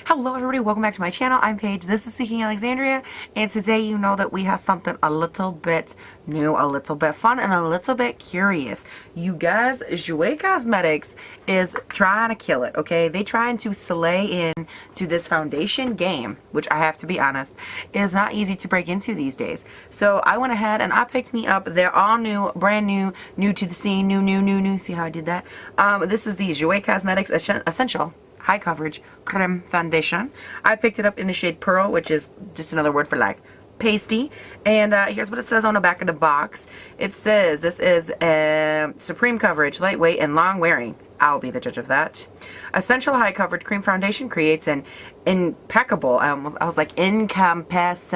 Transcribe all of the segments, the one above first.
Hello everybody, welcome back to my channel. I'm Paige, this is Seeking Alexandria, and today you know that we have something a little bit new, a little bit fun, and a little bit curious. You guys, Jouer Cosmetics is trying to kill it, okay? They trying to slay into this foundation game, which I have to be honest, is not easy to break into these days. So I went ahead and I picked me up their all new, brand new, new to the scene, new. See how I did that? This is the Jouer Cosmetics Essential High Coverage Creme Foundation. I picked it up in the shade Pearl, which is just another word for like pasty. And here's what it says on the back of the box. It says this is supreme coverage, lightweight, and long wearing. I'll be the judge of that. Essential High Coverage Cream Foundation creates an impeccable, I was like impeccable.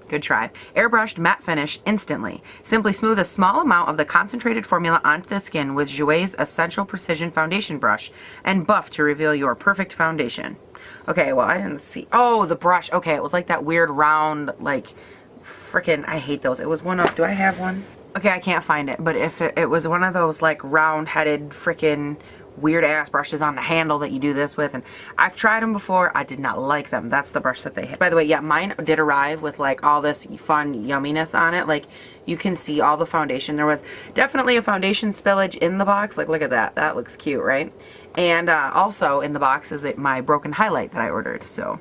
Good try. Airbrushed matte finish instantly. Simply smooth a small amount of the concentrated formula onto the skin with Jouer's Essential Precision Foundation Brush and buff to reveal your perfect foundation. Okay, well, I didn't see. Oh, the brush. Okay, it was like that weird round, like, freaking, I hate those. It was one of, do I have one? Okay, I can't find it, but if it was one of those, like, round-headed, freaking weird ass brushes on the handle that you do this with, and I've tried them before. I did not like them. That's the brush that they had. By the way, yeah, mine did arrive with like all this fun yumminess on it. Like you can see all the foundation. There was definitely a foundation spillage in the box. Like look at that. That looks cute, right? And also in the box is my broken highlight that I ordered. So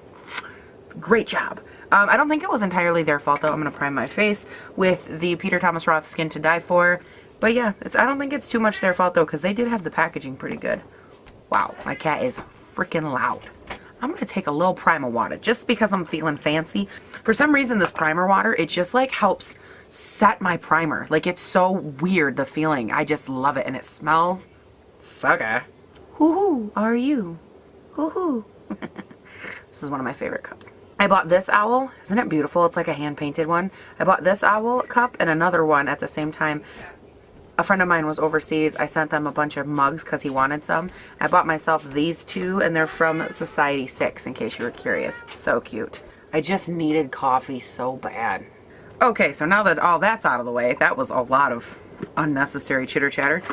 great job. I don't think it was entirely their fault though. I'm gonna prime my face with the Peter Thomas Roth Skin to Die For. But yeah, I don't think it's too much their fault though, because they did have the packaging pretty good. Wow, my cat is freaking loud. I'm going to take a little primer water just because I'm feeling fancy. For some reason, this primer water, it just like helps set my primer. Like it's so weird, the feeling. I just love it, and it smells fugger. Hoo-hoo, are you? Hoo-hoo. This is one of my favorite cups. I bought this owl. Isn't it beautiful? It's like a hand-painted one. I bought this owl cup and another one at the same time. A friend of mine was overseas. I sent them a bunch of mugs because he wanted some. I bought myself these two, and they're from Society 6, in case you were curious. So cute. I just needed coffee so bad. Okay, so now that all that's out of the way, that was a lot of unnecessary chitter-chatter.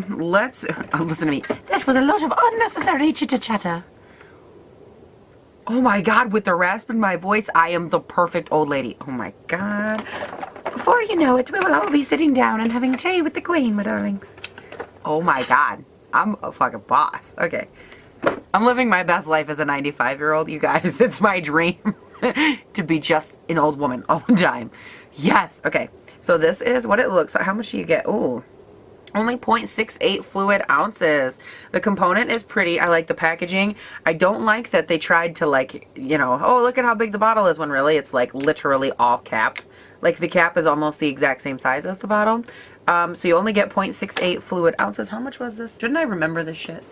Let's... listen to me. That was a lot of unnecessary chitter-chatter. Oh my god, with the rasp in my voice, I am the perfect old lady. Oh my god. Before you know it, we will all be sitting down and having tea with the Queen, my darlings. Oh my god. I'm a fucking boss. Okay. I'm living my best life as a 95-year-old, you guys. It's my dream to be just an old woman all the time. Yes. Okay. So this is what it looks like. How much do you get? Ooh. Only 0.68 fluid ounces. The component is pretty. I like the packaging. I don't like that they tried to like, you know, oh, look at how big the bottle is, when really it's like literally all cap. Like the cap is almost the exact same size as the bottle. So you only get 0.68 fluid ounces. How much was this? Shouldn't I remember this shit?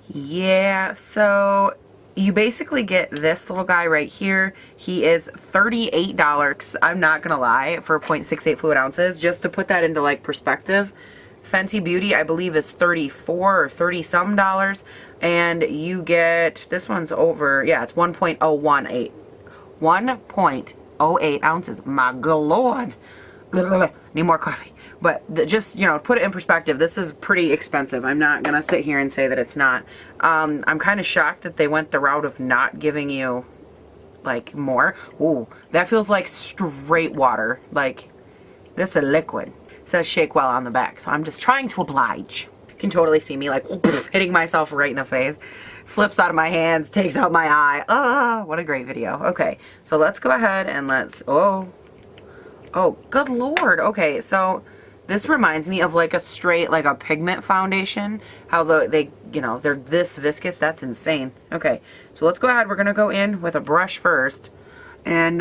Yeah, so you basically get this little guy right here. He is $38. I'm not gonna lie, for 0.68 fluid ounces. Just to put that into like perspective, Fenty Beauty, I believe, is $34 or $30-some dollars, and you get, this one's over, yeah, it's 1.018. 1.08 ounces. My good lord. Need more coffee. But just, you know, put it in perspective, this is pretty expensive. I'm not going to sit here and say that it's not. I'm kind of shocked that they went the route of not giving you, like, more. Ooh, that feels like straight water. Like, this is a liquid. It says shake well on the back, so I'm just trying to oblige. You can totally see me like hitting myself right in the face. Slips out of my hands, takes out my eye. What a great video. Okay, so let's go ahead and let's, oh good lord. Okay, so this reminds me of like a straight, like a pigment foundation. How they, you know, they're this viscous. That's insane. Okay, so let's go ahead. We're gonna go in with a brush first and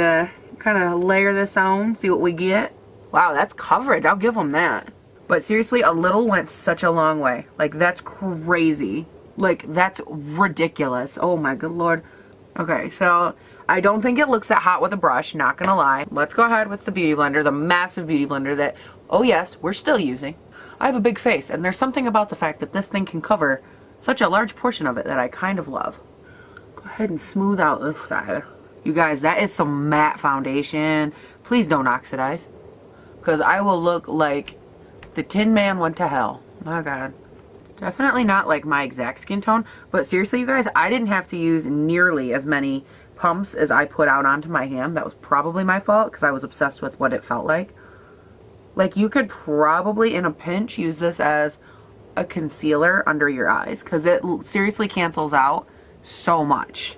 kind of layer this on, see what we get. Wow, that's coverage. I'll give them that. But seriously, a little went such a long way. Like, that's crazy. Like, that's ridiculous. Oh my good lord. Okay, so I don't think it looks that hot with a brush, not gonna lie. Let's go ahead with the beauty blender, the massive beauty blender that, oh yes, we're still using. I have a big face, and there's something about the fact that this thing can cover such a large portion of it that I kind of love. Go ahead and smooth out this side. You guys, that is some matte foundation. Please don't oxidize, because I will look like the Tin Man went to hell. My god. Definitely not like my exact skin tone, but seriously, you guys, I didn't have to use nearly as many pumps as I put out onto my hand. That was probably my fault because I was obsessed with what it felt like. Like, you could probably, in a pinch, use this as a concealer under your eyes because it seriously cancels out so much.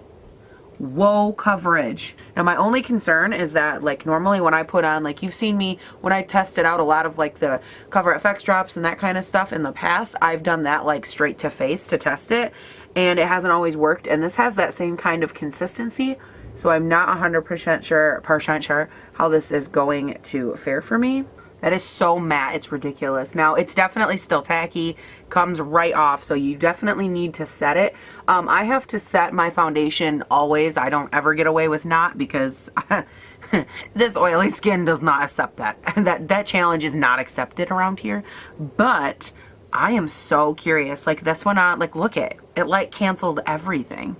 Whoa, coverage. Now, my only concern is that, like, normally when I put on, like, you've seen me when I tested out a lot of, like, the Cover FX drops and that kind of stuff in the past, I've done that, like, straight to face to test it, and it hasn't always worked, and this has that same kind of consistency, so I'm not 100% sure how this is going to fare for me. That is so matte, it's ridiculous. Now, it's definitely still tacky, comes right off, so you definitely need to set it. I have to set my foundation always. I don't ever get away with not because this oily skin does not accept that. That challenge is not accepted around here. But I am so curious. Like, this one on, like, look it. It, like, canceled everything.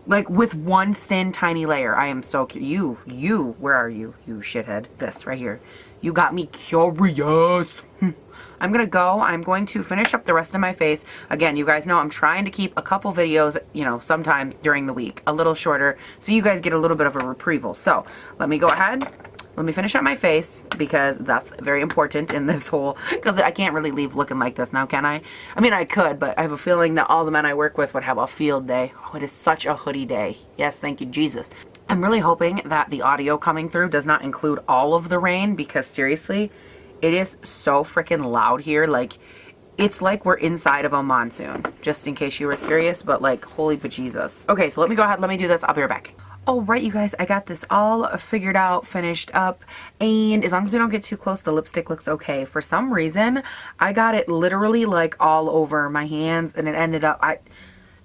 Like, with one thin, tiny layer. I am so curious. You, where are you? You shithead. This, right here. You got me curious. I'm going to finish up the rest of my face. Again, you guys know I'm trying to keep a couple videos, you know, sometimes during the week, a little shorter, so you guys get a little bit of a reprieval. So, let me go ahead. Let me finish up my face because that's very important in this whole, because I can't really leave looking like this now, can I? I mean, I could, but I have a feeling that all the men I work with would have a field day. Oh, it is such a hoodie day. Yes, thank you, Jesus. I'm really hoping that the audio coming through does not include all of the rain because seriously, it is so freaking loud here. Like, it's like we're inside of a monsoon, just in case you were curious, but like, holy bejesus. Okay, so let me go ahead, let me do this. I'll be right back. All right, you guys, I got this all figured out, finished up, and as long as we don't get too close, the lipstick looks okay. For some reason, I got it literally like all over my hands, and it ended up,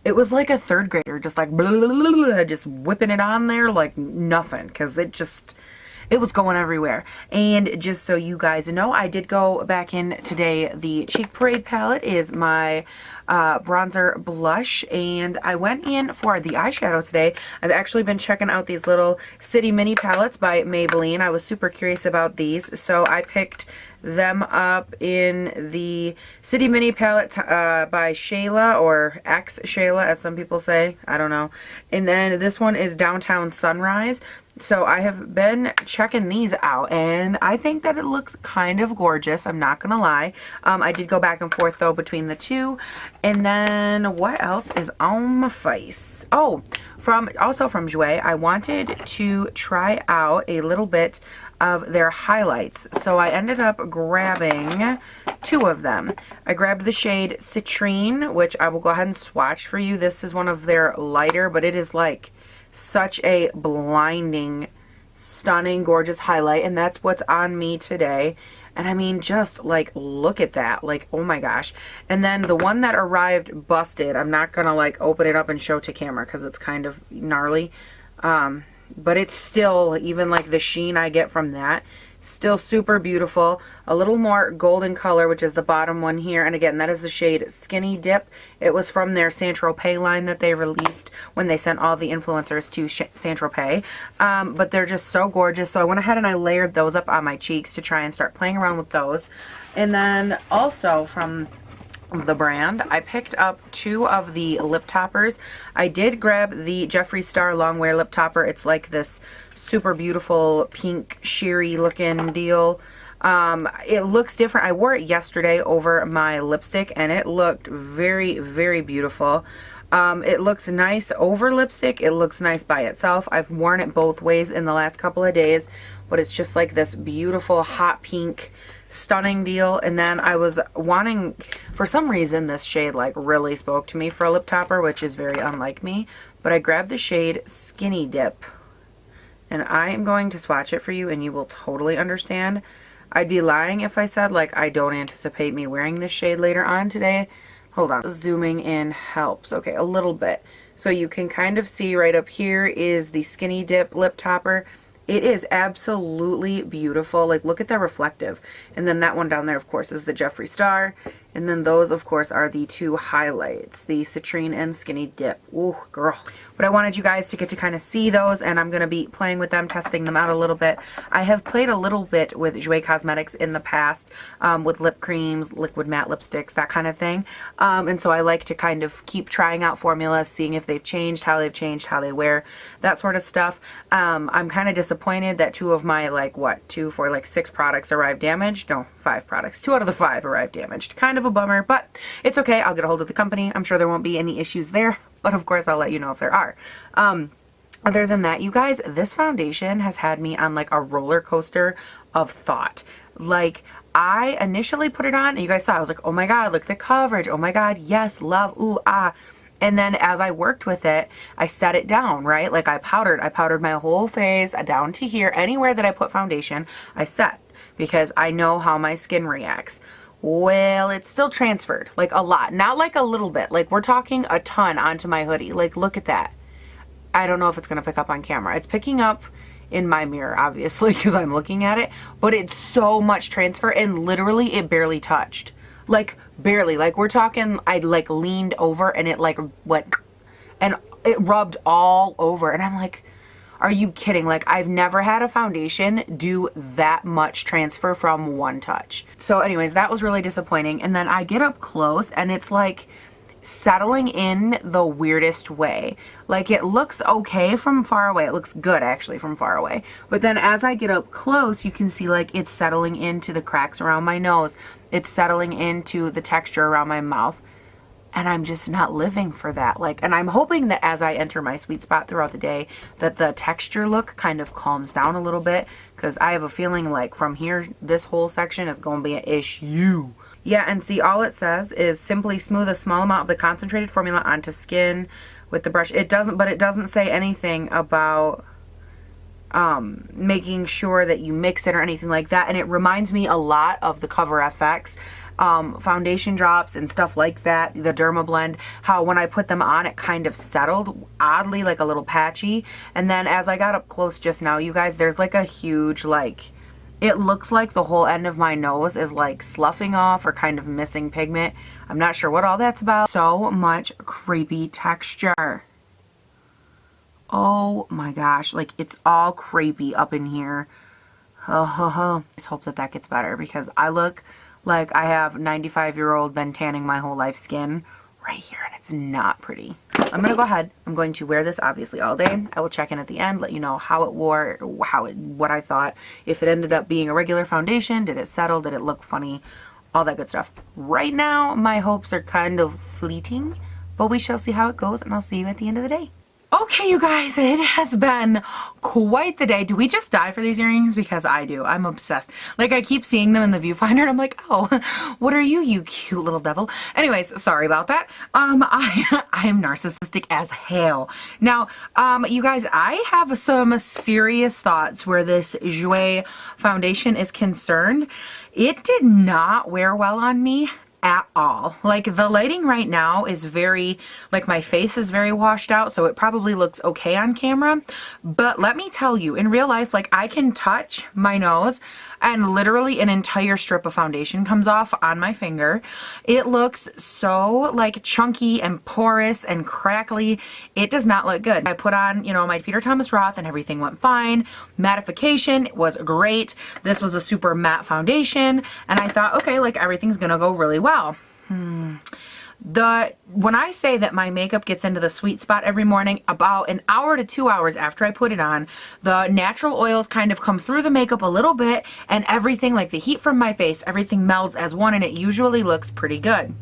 it was like a third grader, just like blah, blah, blah, blah, just whipping it on there like nothing, because it was going everywhere. And just so you guys know, I did go back in today. The Cheek Parade palette is my bronzer blush, and I went in for the eyeshadow today. I've actually been checking out these little City Mini palettes by Maybelline. I was super curious about these, so I picked them up in the City Mini palette by Shayla, or X Shayla as some people say, I don't know. And then this one is Downtown Sunrise. So I have been checking these out, and I think that it looks kind of gorgeous, I'm not gonna lie. I did go back and forth though between the two. And then what else is on my face? Oh, also from Jouer, I wanted to try out a little bit of their highlights. So I ended up grabbing two of them. I grabbed the shade Citrine, which I will go ahead and swatch for you. This is one of their lighter, but it is like such a blinding, stunning, gorgeous highlight, and that's what's on me today. And I mean, just like, look at that, like, oh my gosh. And then the one that arrived busted, I'm not gonna like open it up and show to camera because it's kind of gnarly, but it's still, even like the sheen I get from that, still super beautiful. A little more golden color, which is the bottom one here, and again, that is the shade Skinny Dip. It was from their Saint Tropez line that they released when they sent all the influencers to Saint Tropez, but they're just so gorgeous. So I went ahead and I layered those up on my cheeks to try and start playing around with those. And then also from the brand, I picked up two of the lip toppers. I did grab the Jeffree Star Longwear lip topper. It's like this super beautiful pink sheery looking deal. It looks different. I wore it yesterday over my lipstick and it looked very, very beautiful. It looks nice over lipstick. It looks nice by itself. I've worn it both ways in the last couple of days, but it's just like this beautiful hot pink stunning deal. And then I was wanting, for some reason this shade like really spoke to me for a lip topper, which is very unlike me, but I grabbed the shade Skinny Dip. And I am going to swatch it for you and you will totally understand. I'd be lying if I said like I don't anticipate me wearing this shade later on today. Hold on, zooming in helps. Okay, a little bit. So you can kind of see right up here is the Skinny Dip lip topper. It is absolutely beautiful. Like, look at the reflective. And then that one down there, of course, is the Jeffree Star. And then those, of course, are the two highlights, the Citrine and Skinny Dip. Ooh, girl. But I wanted you guys to get to kind of see those, and I'm going to be playing with them, testing them out a little bit. I have played a little bit with Jouer Cosmetics in the past, with lip creams, liquid matte lipsticks, that kind of thing. And so I like to kind of keep trying out formulas, seeing if they've changed, how they wear, that sort of stuff. I'm kind of disappointed that 2 of my, like, what, 2, 4, like 6 products arrived damaged. No, 5 products. 2 out of the 5 arrived damaged. Kind of a bummer, but it's okay. I'll get a hold of the company. I'm sure there won't be any issues there, but of course I'll let you know if there are. Other than that, you guys, this foundation has had me on like a roller coaster of thought. Like, I initially put it on and you guys saw, I was like, oh my God, look at the coverage. Oh my God, yes, love, ooh, ah. And then as I worked with it, I set it down, right? Like I powdered my whole face down to here. Anywhere that I put foundation, I set, because I know how my skin reacts. Well, it's still transferred, like a lot, not like a little bit, like we're talking a ton onto my hoodie. Like, look at that. I don't know if it's going to pick up on camera. It's picking up in my mirror, obviously, because I'm looking at it, but it's so much transfer, and literally it barely touched. Like, barely. Like, we're talking, I like leaned over and it like went, and it rubbed all over, and I'm like, are you kidding? Like, I've never had a foundation do that much transfer from one touch. So anyways, that was really disappointing. And then I get up close and it's like settling in the weirdest way. Like, it looks okay from far away. It looks good actually from far away. But then as I get up close, you can see like it's settling into the cracks around my nose. It's settling into the texture around my mouth. And I'm just not living for that. Like, and I'm hoping that as I enter my sweet spot throughout the day, that the texture look kind of calms down a little bit, because I have a feeling like from here, this whole section is going to be an issue. Yeah, and see, all it says is simply smooth a small amount of the concentrated formula onto skin with the brush. It doesn't say anything about making sure that you mix it or anything like that. And it reminds me a lot of the Cover FX foundation drops and stuff like that, the Derma Blend, how when I put them on it kind of settled oddly, like a little patchy. And then as I got up close just now, you guys, there's like a huge, like, it looks like the whole end of my nose is like sloughing off or kind of missing pigment. I'm not sure what all that's about. So much crepey texture. Oh my gosh, like it's all crepey up in here. Just hope that that gets better, because I look like I have 95-year-old been tanning my whole life skin right here, and it's not pretty. I'm gonna go ahead. I'm going to wear this obviously all day. I will check in at the end, let you know how it wore, what I thought. If it ended up being a regular foundation, did it settle, did it look funny, all that good stuff. Right now, my hopes are kind of fleeting, but we shall see how it goes, and I'll see you at the end of the day. Okay, you guys, it has been quite the day. Do we just die for these earrings? Because I do. I'm obsessed. Like, I keep seeing them in the viewfinder and I'm like, oh, what are you, you cute little devil? Anyways, sorry about that. I am narcissistic as hell. Now, you guys, I have some serious thoughts where this Jouer foundation is concerned. It did not wear well on me at all. Like, the lighting right now is very, like, my face is very washed out, so it probably looks okay on camera. But let me tell you, in real life, like, I can touch my nose and literally an entire strip of foundation comes off on my finger. It looks so like chunky and porous and crackly. It does not look good. I put on, you know, my Peter Thomas Roth and everything went fine. Mattification was great. This was a super matte foundation, and I thought, okay, like everything's gonna go really well. When I say that my makeup gets into the sweet spot every morning, about an hour to 2 hours after I put it on, the natural oils kind of come through the makeup a little bit, and everything, like the heat from my face, everything melds as one, and it usually looks pretty good.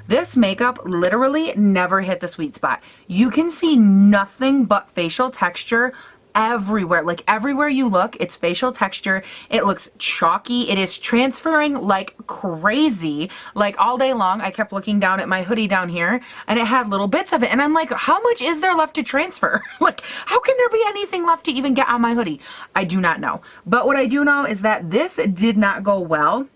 This makeup literally never hit the sweet spot. You can see nothing but facial texture everywhere. Like, everywhere you look, it's facial texture. It looks chalky. It is transferring like crazy. Like, all day long, I kept looking down at my hoodie down here, and it had little bits of it, and I'm like, how much is there left to transfer? Like, how can there be anything left to even get on my hoodie? I do not know. But what I do know is that this did not go well.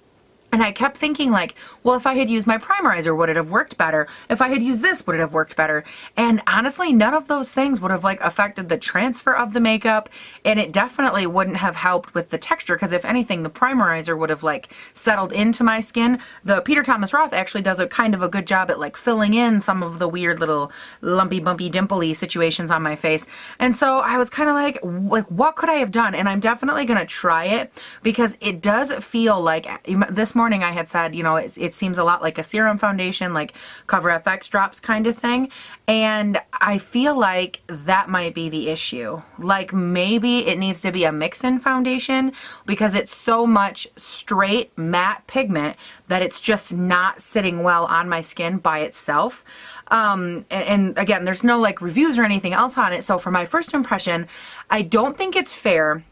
And I kept thinking like, well, if I had used my primerizer, would it have worked better? If I had used this, would it have worked better? And honestly, none of those things would have like affected the transfer of the makeup. And it definitely wouldn't have helped with the texture, because if anything, the primerizer would have like settled into my skin. The Peter Thomas Roth actually does a kind of a good job at like filling in some of the weird little lumpy, bumpy, dimpley situations on my face. And so I was kind of like, what could I have done? And I'm definitely going to try it, because it does feel like this morning I had said, you know, it seems a lot like a serum foundation, like Cover FX drops kind of thing. And I feel like that might be the issue. Like maybe it needs to be a mix-in foundation, because it's so much straight matte pigment that it's just not sitting well on my skin by itself. And again, there's no like reviews or anything else on it. So for my first impression, I don't think it's fair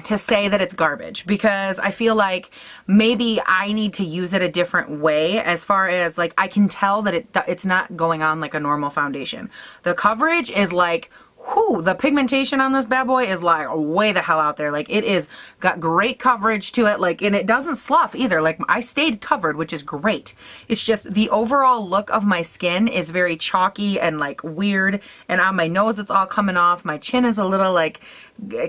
to say that it's garbage, because I feel like maybe I need to use it a different way, as far as like I can tell that it's not going on like a normal foundation. The coverage is like, whew, the pigmentation on this bad boy is like way the hell out there. Like it is got great coverage to it, like, and it doesn't slough either. Like I stayed covered, which is great. It's just the overall look of my skin is very chalky and like weird, and on my nose it's all coming off. My chin is a little like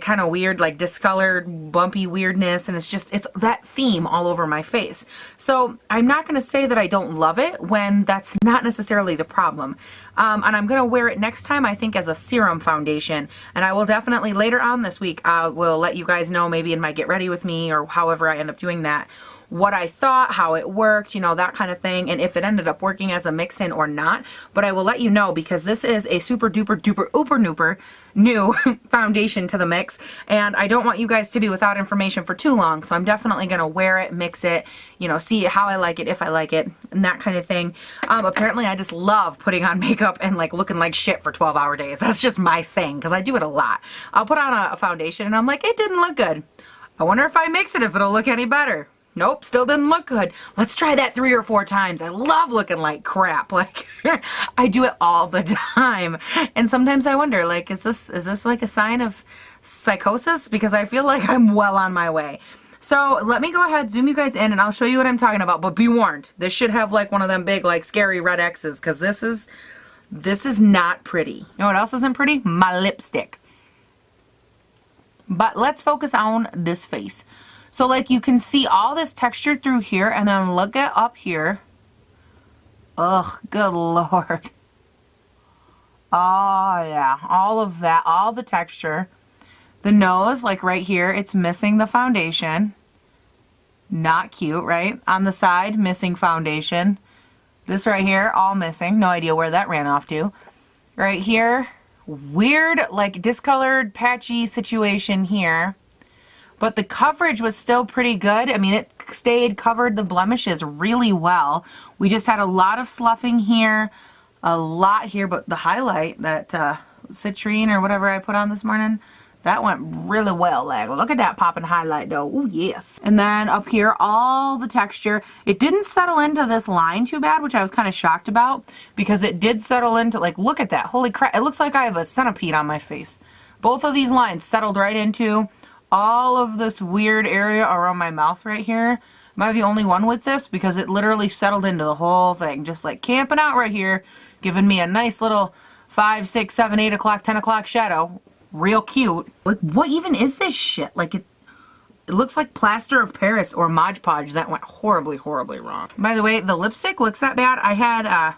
kind of weird, like discolored, bumpy weirdness, and it's that theme all over my face. So I'm not going to say that I don't love it when that's not necessarily the problem. And I'm going to wear it next time, I think, as a serum foundation. And I will definitely later on this week, will let you guys know, maybe in my Get Ready With Me or however I end up doing that, what I thought, how it worked, you know, that kind of thing, and if it ended up working as a mix-in or not. But I will let you know, because this is a super duper duper ooper nooper new foundation to the mix, and I don't want you guys to be without information for too long. So I'm definitely going to wear it, mix it, you know, see how I like it, if I like it, and that kind of thing. Apparently I just love putting on makeup and like looking like shit for 12-hour days. That's just my thing, because I do it a lot. I'll put on a foundation and I'm like, it didn't look good. I wonder if I mix it, if it'll look any better. Nope, still didn't look good. Let's try that 3 or 4 times. I love looking like crap. Like I do it all the time. And sometimes I wonder, like, is this like a sign of psychosis? Because I feel like I'm well on my way. So let me go ahead, zoom you guys in, and I'll show you what I'm talking about. But be warned, this should have like one of them big, like scary red X's, because this is not pretty. You know what else isn't pretty? My lipstick. But let's focus on this face. So like you can see all this texture through here, and then look at up here. Ugh, good Lord. Oh yeah, all of that, all the texture. The nose, like right here, it's missing the foundation. Not cute, right? On the side, missing foundation. This right here, all missing. No idea where that ran off to. Right here, weird, like discolored, patchy situation here. But the coverage was still pretty good. I mean, it covered the blemishes really well. We just had a lot of sloughing here, a lot here, but the highlight, that citrine or whatever I put on this morning, that went really well. Like, look at that popping highlight though. Oh yes. And then up here, all the texture. It didn't settle into this line too bad, which I was kind of shocked about, because it did settle into, like, look at that. Holy crap. It looks like I have a centipede on my face. Both of these lines settled right into all of this weird area around my mouth right here. Am I the only one with this? Because it literally settled into the whole thing. Just like camping out right here, giving me a nice little 5, 6, 7, 8 o'clock, 10 o'clock shadow. Real cute. Like, what even is this shit? Like, it looks like plaster of Paris or Mod Podge. That went horribly, horribly wrong. By the way, the lipstick looks that bad. I had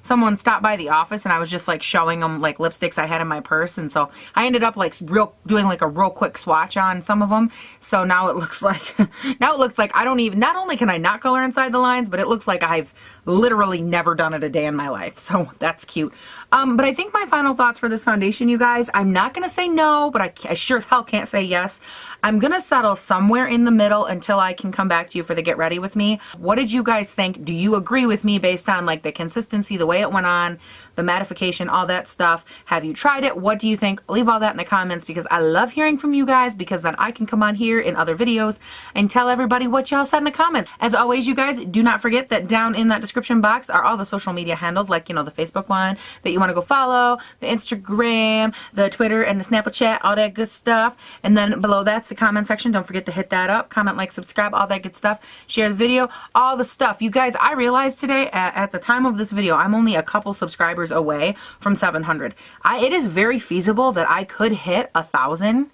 someone stopped by the office, and I was just like showing them like lipsticks I had in my purse, and so I ended up like doing like a real quick swatch on some of them. So now it looks like I don't even, not only can I not color inside the lines, but it looks like I've literally never done it a day in my life. So that's cute. But I think my final thoughts for this foundation, you guys, I'm not going to say no, but I sure as hell can't say yes. I'm going to settle somewhere in the middle until I can come back to you for the Get Ready With Me. What did you guys think? Do you agree with me based on like the consistency, the way it went on, the mattification, all that stuff. Have you tried it? What do you think? Leave all that in the comments because I love hearing from you guys, because then I can come on here in other videos and tell everybody what y'all said in the comments. As always, you guys, do not forget that down in that description box are all the social media handles, like, you know, the Facebook one that you want to go follow, the Instagram, the Twitter, and the Snapchat, all that good stuff. And then below that's the comment section. Don't forget to hit that up. Comment, like, subscribe, all that good stuff. Share the video, all the stuff. You guys, I realized today at the time of this video, I'm only a couple subscribers away from 700. It is very feasible that I could hit 1,000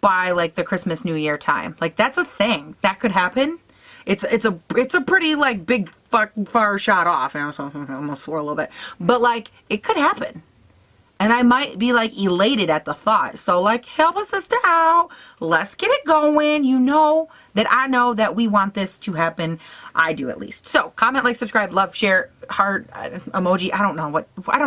by like the Christmas New Year time. Like, that's a thing that could happen. It's a pretty like big far shot off. I almost swore a little bit, but like it could happen. And I might be like elated at the thought. So like, help us sister out. Let's get it going. You know that I know that we want this to happen. I do, at least. So comment, like, subscribe, love, share, heart, emoji. I don't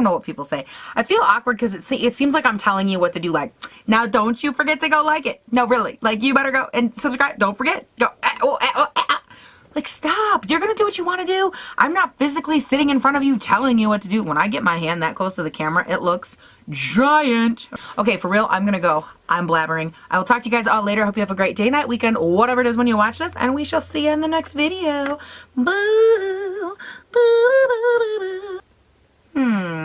know what people say. I feel awkward because it seems like I'm telling you what to do. Like, now don't you forget to go like it. No, really. Like, you better go and subscribe. Don't forget. Go. Like, stop. You're going to do what you want to do. I'm not physically sitting in front of you telling you what to do. When I get my hand that close to the camera, it looks giant. Okay, for real, I'm going to go. I'm blabbering. I will talk to you guys all later. Hope you have a great day, night, weekend, whatever it is when you watch this. And we shall see you in the next video. Boo. Boo, boo, boo, boo.